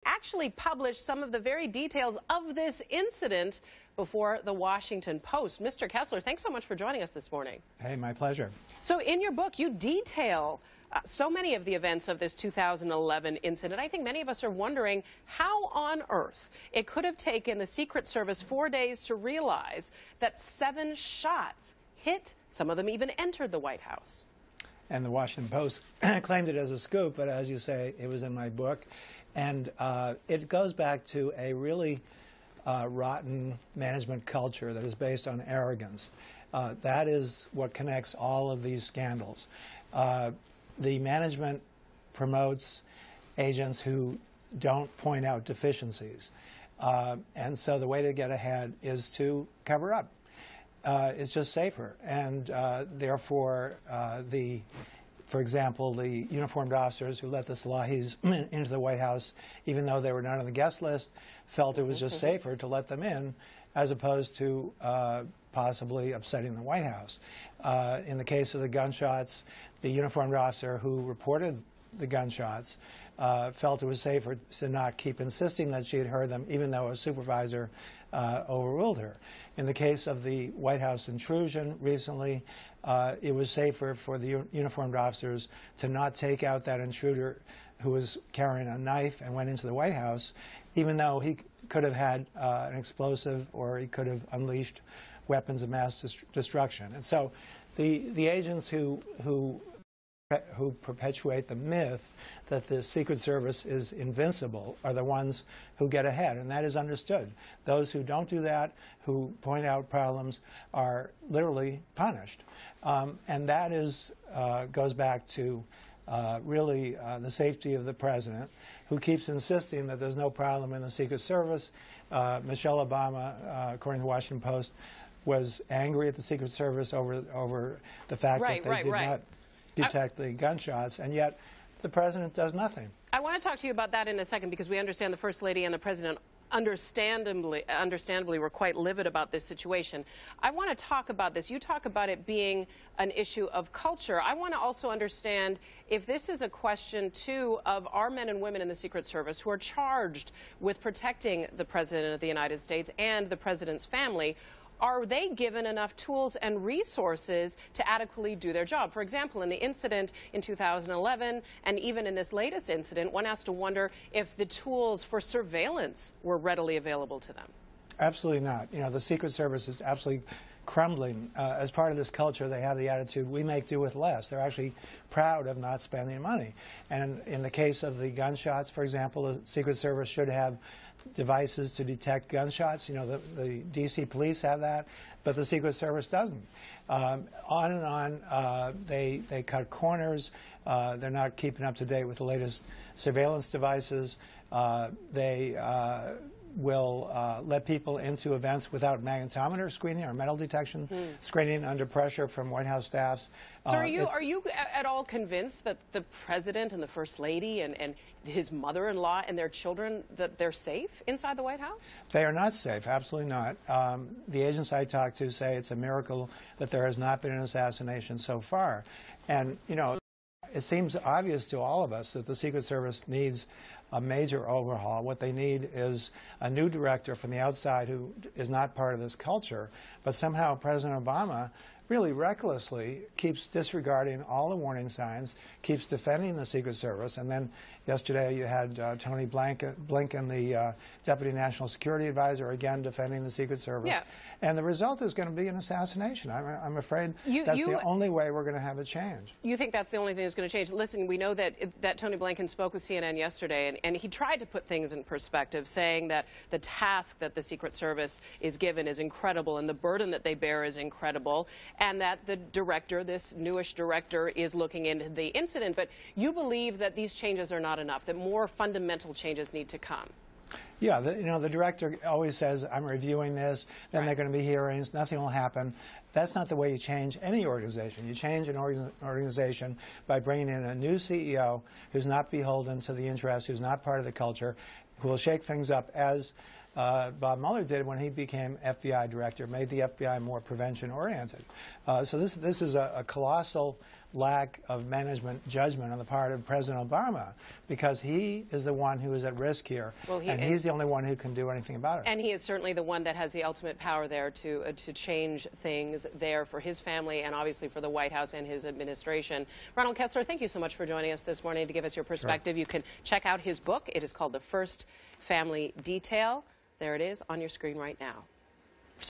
actually published some of the very details of this incident before the Washington Post. Mr. Kessler, thanks so much for joining us this morning. Hey, my pleasure. So in your book, you detail so many of the events of this 2011 incident. I think many of us are wondering how on earth it could have taken the Secret Service 4 days to realize that 7 shots hit, some of them even entered the White House. And the Washington Post claimed it as a scoop, but as you say, it was in my book. And it goes back to a really rotten management culture that is based on arrogance. That is what connects all of these scandals. The management promotes agents who don't point out deficiencies. And so the way to get ahead is to cover up. It's just safer. And therefore, for example, the uniformed officers who let the Salahis into the White House, even though they were not on the guest list, felt it was just safer to let them in as opposed to possibly upsetting the White House. In the case of the gunshots, the uniformed officer who reported the gunshots felt it was safer to not keep insisting that she had heard them, even though a supervisor overruled her. In the case of the White House intrusion recently, it was safer for the uniformed officers to not take out that intruder who was carrying a knife and went into the White House, even though he could have had an explosive or he could have unleashed weapons of mass destruction. And so the agents who perpetuate the myth that the Secret Service is invincible are the ones who get ahead, and that is understood. Those who don't do that, who point out problems, are literally punished. And that goes back to really the safety of the president, who keeps insisting that there's no problem in the Secret Service. Michelle Obama, according to the Washington Post, was angry at the Secret Service over the fact that they did not detect the gunshots, and yet the president does nothing. I want to talk to you about that in a second, because we understand the First Lady and the President understandably were quite livid about this situation. I want to talk about this. You talk about it being an issue of culture. I want to also understand if this is a question, too, of our men and women in the Secret Service who are charged with protecting the President of the United States and the President's family. Are they given enough tools and resources to adequately do their job? For example, in the incident in 2011, and even in this latest incident, one has to wonder if the tools for surveillance were readily available to them. Absolutely not. You know, the Secret Service is absolutely crumbling. As part of this culture, they have the attitude, we make do with less. They're actually proud of not spending money. And in the case of the gunshots, for example, the Secret Service should have devices to detect gunshots. You know, the D.C. police have that, but the Secret Service doesn't. On and on, they cut corners. They're not keeping up to date with the latest surveillance devices. They will let people into events without magnetometer screening or metal detection screening under pressure from White House staffs. So are you at all convinced that the President and the First Lady and his mother-in-law and their children, that they're safe inside the White House? They are not safe, absolutely not. The agents I talk to say it's a miracle that there has not been an assassination so far. And, you know, it seems obvious to all of us that the Secret Service needs a major overhaul. What they need is a new director from the outside who is not part of this culture, but somehow President Obama really recklessly keeps disregarding all the warning signs, keeps defending the Secret Service, and then yesterday you had Tony Blinken, the Deputy National Security Advisor, again defending the Secret Service. Yeah. And the result is going to be an assassination. I'm afraid that's the only way we're going to have a change. You think that's the only thing that's going to change? Listen, we know that Tony Blinken spoke with CNN yesterday, and he tried to put things in perspective, saying that the task that the Secret Service is given is incredible, and the burden that they bear is incredible, and that the director, this newish director, is looking into the incident. But you believe that these changes are not enough, that more fundamental changes need to come. Yeah, the director always says, I'm reviewing this, then there are going to be hearings, nothing will happen. That's not the way you change any organization. You change an organization by bringing in a new CEO who's not beholden to the interests, who's not part of the culture, who will shake things up, as Bob Mueller did when he became FBI director, made the FBI more prevention-oriented. So this is a colossal lack of management judgment on the part of President Obama, because he is the one who is at risk here, and he's the only one who can do anything about it. And he is certainly the one that has the ultimate power there to change things there for his family and obviously for the White House and his administration. Ronald Kessler, thank you so much for joining us this morning to give us your perspective. Sure. You can check out his book. It is called The First Family Detail. There it is on your screen right now.